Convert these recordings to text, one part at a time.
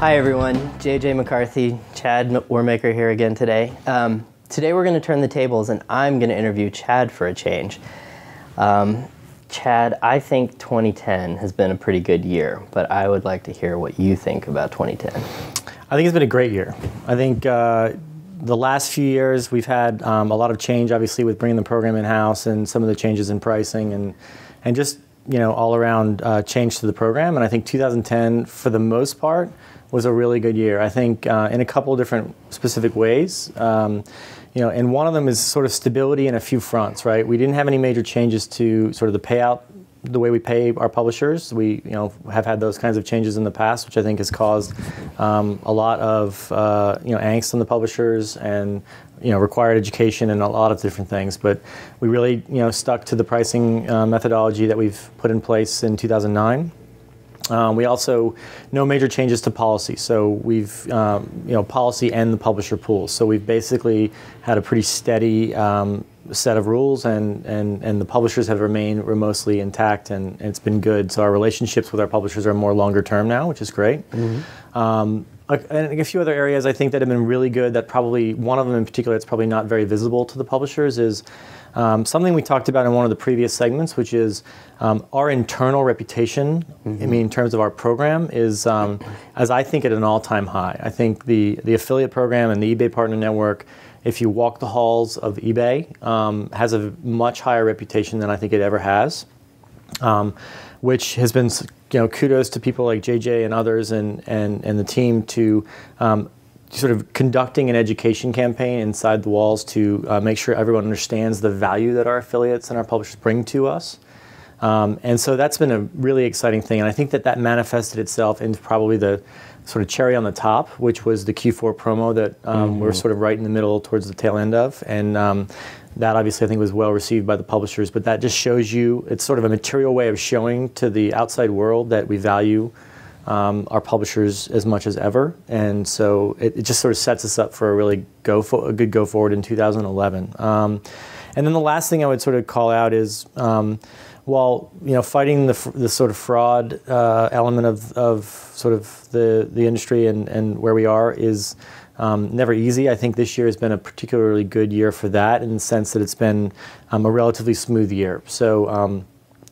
Hi everyone, JJ McCarthy, Chad Wehrmaker here again today. Today we're going to turn the tables and I'm going to interview Chad for a change. Chad, I think 2010 has been a pretty good year, but I would like to hear what you think about 2010. I think it's been a great year. I think the last few years we've had a lot of change, obviously, with bringing the program in-house and some of the changes in pricing and just all around change to the program. And I think 2010, for the most part, was a really good year. I think in a couple of different specific ways. And one of them is sort of stability in a few fronts, right? We didn't have any major changes to sort of the payout, the way we pay our publishers. We have had those kinds of changes in the past, which I think has caused a lot of angst on the publishers and required education and a lot of different things. But we really stuck to the pricing methodology that we've put in place in 2009. We also, no major changes to policy. So we've, policy and the publisher pools. So we've basically had a pretty steady set of rules and the publishers have remained mostly intact and it's been good. So our relationships with our publishers are more longer term now, which is great. Mm-hmm. And a few other areas I think that have been really good, that probably, one of them in particular that's probably not very visible to the publishers is something we talked about in one of the previous segments, which is our internal reputation, mm-hmm. I mean, in terms of our program, is, as I think, at an all-time high. I think the affiliate program and the eBay Partner Network, if you walk the halls of eBay, has a much higher reputation than I think it ever has, which has been, kudos to people like JJ and others and the team to sort of conducting an education campaign inside the walls to make sure everyone understands the value that our affiliates and our publishers bring to us. And so that's been a really exciting thing. And I think that manifested itself into probably the sort of cherry on the top, which was the Q4 promo that mm-hmm. we're sort of right in the middle towards the tail end of. And that obviously I think was well received by the publishers, but that just shows you, it's sort of a material way of showing to the outside world that we value our publishers as much as ever. And so it just sort of sets us up for a really a good go forward in 2011. And then the last thing I would sort of call out is, while fighting the sort of fraud element of sort of the industry and where we are is never easy. I think this year has been a particularly good year for that, in the sense that it's been a relatively smooth year. So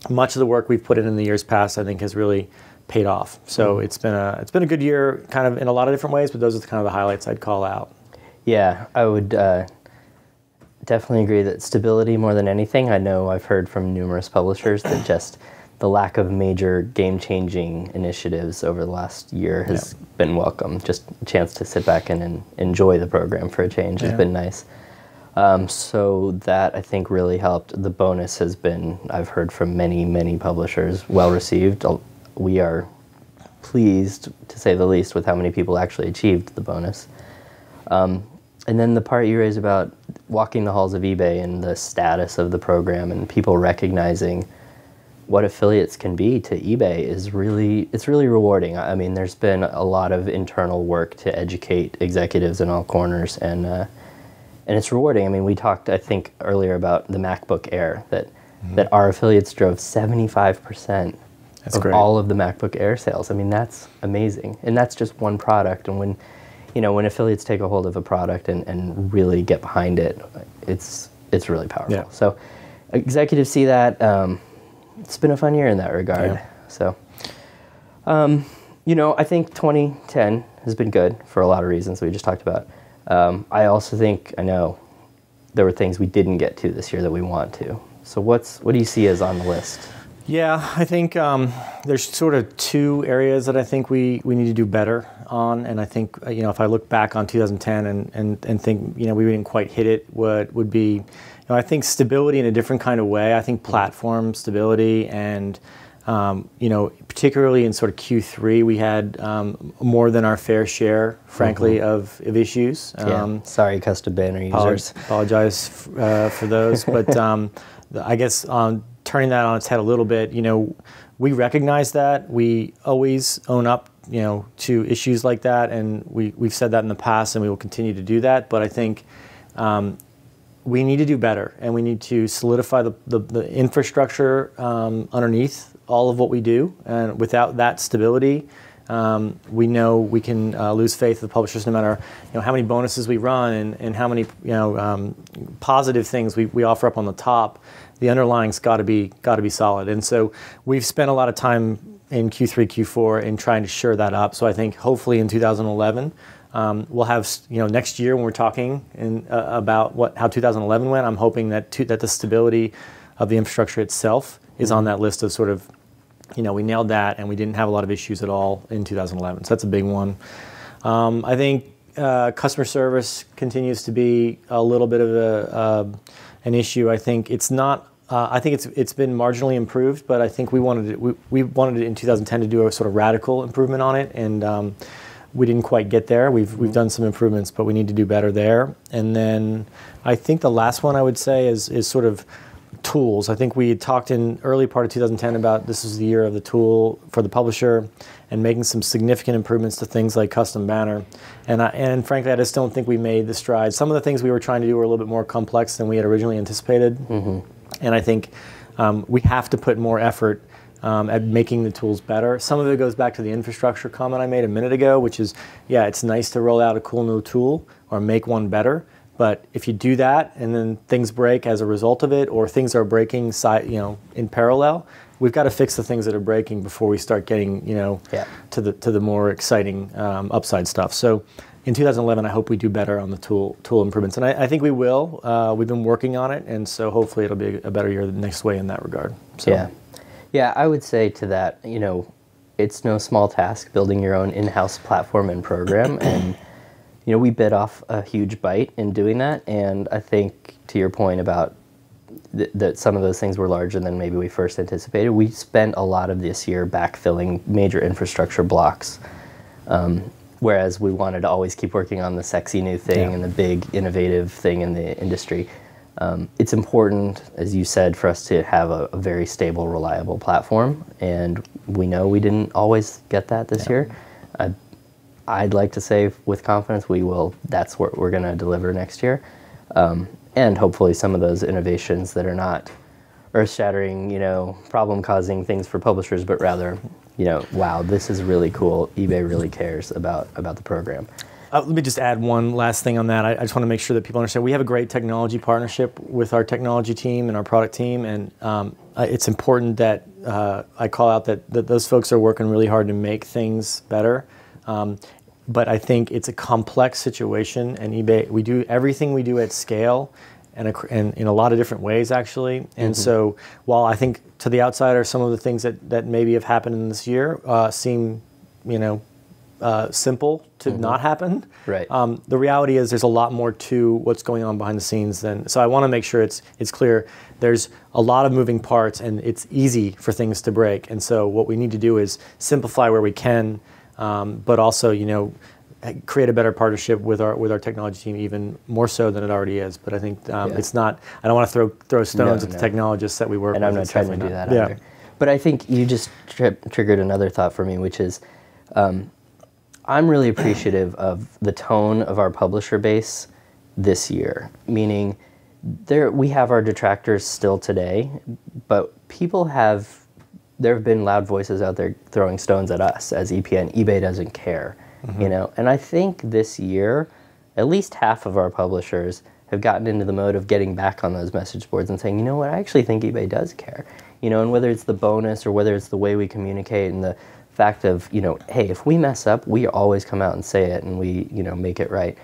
much of the work we've put in the years past, I think, has really paid off. So it's been a good year, kind of in a lot of different ways. But those are kind of the highlights I'd call out. Yeah, I would definitely agree that stability more than anything. I know I've heard from numerous publishers that just the lack of major game-changing initiatives over the last year has been welcome. Just a chance to sit back and enjoy the program for a change has been nice. So that, I think, really helped. The bonus has been, I've heard from many, many publishers, well received. We are pleased, to say the least, with how many people actually achieved the bonus. And then the part you raised about walking the halls of eBay and the status of the program and people recognizing what affiliates can be to eBay is it's really rewarding. I mean, there's been a lot of internal work to educate executives in all corners, and it's rewarding. I mean, we talked, I think, earlier about the MacBook Air, that our affiliates drove 75% of all of the MacBook Air sales. I mean, that's amazing. And that's just one product. And when affiliates take a hold of a product and really get behind it, it's really powerful. Yeah. So executives see that. It's been a fun year in that regard. Yeah. So, I think 2010 has been good for a lot of reasons we just talked about. I also think, I know there were things we didn't get to this year that we want to. So what do you see as on the list? Yeah, I think there's sort of two areas that I think we need to do better on, and I think if I look back on 2010 and think we didn't quite hit it, what would be, I think stability in a different kind of way. I think platform stability and particularly in sort of Q3 we had more than our fair share, frankly, of issues. Sorry, custom banner users. Apologize for those, but I guess turning that on its head a little bit, we recognize that. We always own up, to issues like that, and we've said that in the past, and we will continue to do that. But I think we need to do better, and we need to solidify the infrastructure underneath all of what we do. And without that stability, We know we can lose faith with publishers no matter how many bonuses we run and how many positive things we offer up on the top. The underlying's got to be solid, and so we've spent a lot of time in Q3, Q4 in trying to shore that up. So I think hopefully in 2011 we'll have next year when we're talking about how 2011 went. I'm hoping that the stability of the infrastructure itself is on that list of sort of we nailed that and we didn't have a lot of issues at all in 2011. So that's a big one. I think customer service continues to be a little bit of an issue. I think it's not. I think it's been marginally improved, but I think we wanted it in 2010 to do a sort of radical improvement on it, and we didn't quite get there. We've done some improvements, but we need to do better there. And then I think the last one I would say is sort of tools. I think we had talked in early part of 2010 about this is the year of the tool for the publisher and making some significant improvements to things like custom banner. And frankly, I just don't think we made the stride. Some of the things we were trying to do were a little bit more complex than we had originally anticipated. And I think we have to put more effort at making the tools better. Some of it goes back to the infrastructure comment I made a minute ago, which is, yeah, it's nice to roll out a cool new tool or make one better. But if you do that and then things break as a result of it, or things are breaking in parallel, we've got to fix the things that are breaking before we start getting to the more exciting upside stuff. So in 2011, I hope we do better on the tool improvements, and I think we will. We've been working on it, and so hopefully it'll be a better year the next way in that regard. So. Yeah, I would say to that, it's no small task building your own in-house platform and program, and we bit off a huge bite in doing that, and I think to your point about that some of those things were larger than maybe we first anticipated, we spent a lot of this year backfilling major infrastructure blocks, whereas we wanted to always keep working on the sexy new thing and the big innovative thing in the industry. It's important, as you said, for us to have a very stable, reliable platform, and we know we didn't always get that this year. I'd like to say with confidence we will. That's what we're going to deliver next year, and hopefully some of those innovations that are not earth-shattering, problem-causing things for publishers, but rather, wow, this is really cool. eBay really cares about the program. Let me just add one last thing on that. I just want to make sure that people understand we have a great technology partnership with our technology team and our product team, and it's important that I call out that those folks are working really hard to make things better. But I think it's a complex situation, and eBay, we do everything we do at scale and in a lot of different ways, actually. And so while I think to the outsider some of the things that maybe have happened in this year seem, simple to not happen. Right. The reality is there's a lot more to what's going on behind the scenes so I want to make sure it's clear. There's a lot of moving parts, and it's easy for things to break. And so what we need to do is simplify where we can, but also, create a better partnership with our technology team, even more so than it already is. But I think it's not. I don't want to throw stones at the technologists that we work with. And I'm not trying to do that either. But I think you just triggered another thought for me, which is, I'm really appreciative of the tone of our publisher base this year, meaning we have our detractors still today, but there have been loud voices out there throwing stones at us as EPN. eBay doesn't care, and I think this year, at least half of our publishers have gotten into the mode of getting back on those message boards and saying, you know what, I actually think eBay does care, and whether it's the bonus or whether it's the way we communicate and the fact of, hey, if we mess up, we always come out and say it and we, make it right.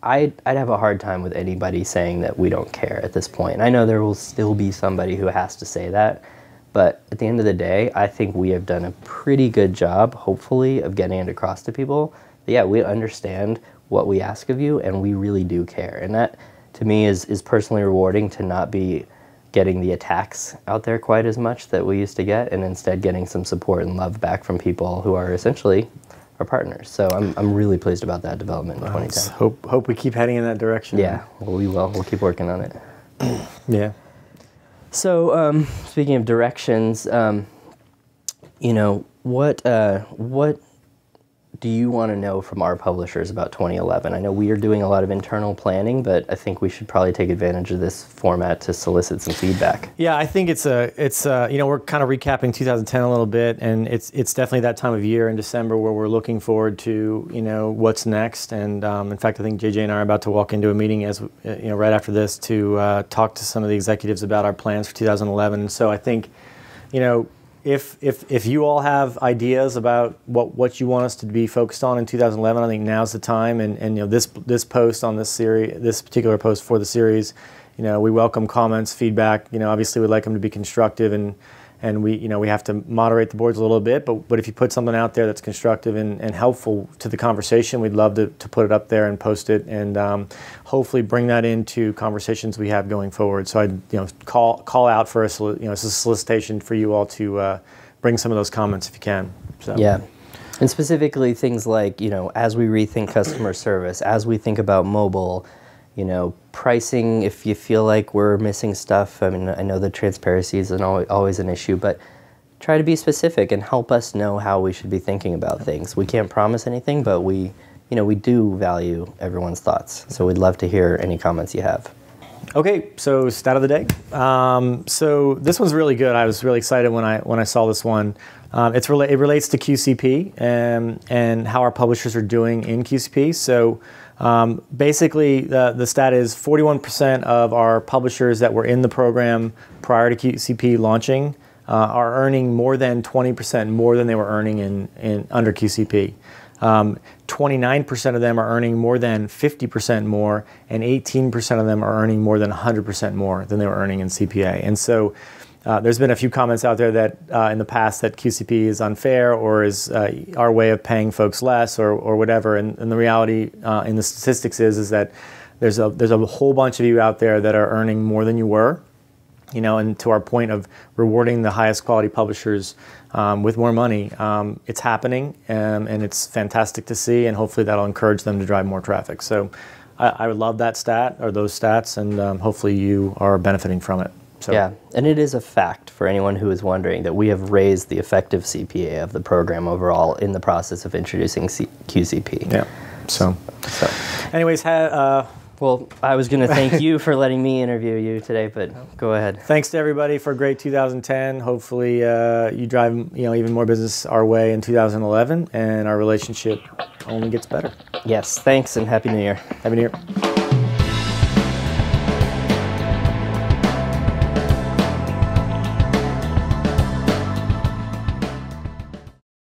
I'd have a hard time with anybody saying that we don't care at this point. And I know there will still be somebody who has to say that, but at the end of the day, I think we have done a pretty good job, hopefully, of getting it across to people. But yeah, we understand what we ask of you, and we really do care. And that, to me, is personally rewarding to not be getting the attacks out there quite as much that we used to get, and instead getting some support and love back from people who are essentially our partners. So I'm really pleased about that development in 2010. Hope we keep heading in that direction. Yeah, well, we will. We'll keep working on it. Yeah. So speaking of directions, what do you want to know from our publishers about 2011? I know we are doing a lot of internal planning, but I think we should probably take advantage of this format to solicit some feedback. Yeah, I think it's we're kind of recapping 2010 a little bit, and it's definitely that time of year in December where we're looking forward to, what's next. And in fact, I think JJ and I are about to walk into a meeting right after this to talk to some of the executives about our plans for 2011. So I think, if you all have ideas about what you want us to be focused on in 2011, I think now's the time. And this post on this series, this particular post for the series, we welcome comments, feedback. Obviously we'd like them to be constructive, and we have to moderate the boards a little bit. But if you put something out there that's constructive and helpful to the conversation, we'd love to put it up there and post it, and hopefully bring that into conversations we have going forward. So I'd call out for it's a solicitation for you all to bring some of those comments if you can. So. Yeah. And specifically things like, as we rethink customer service, as we think about mobile, pricing, if you feel like we're missing stuff. I mean, I know that transparency is always an issue, but try to be specific and help us know how we should be thinking about things. We can't promise anything, but we do value everyone's thoughts. So we'd love to hear any comments you have. Okay, so stat of the day. So this one's really good. I was really excited when I saw this one. It relates to QCP and how our publishers are doing in QCP. So basically, the stat is 41% of our publishers that were in the program prior to QCP launching are earning more than 20% more than they were earning in under QCP. 29% of them are earning more than 50% more, and 18% of them are earning more than 100% more than they were earning in CPA. And so there's been a few comments out there that in the past that QCP is unfair or is our way of paying folks less or whatever. And the reality in the statistics is that there's a whole bunch of you out there that are earning more than you were. And to our point of rewarding the highest quality publishers with more money, it's happening, and it's fantastic to see, and hopefully that'll encourage them to drive more traffic. So I would love that stat, or those stats, and hopefully you are benefiting from it. So. Yeah, and it is a fact for anyone who is wondering that we have raised the effective CPA of the program overall in the process of introducing QCP. Yeah, so. Anyways, well, I was going to thank you for letting me interview you today, but go ahead. Thanks to everybody for a great 2010. Hopefully you drive even more business our way in 2011, and our relationship only gets better. Yes, thanks, and Happy New Year. Happy New Year.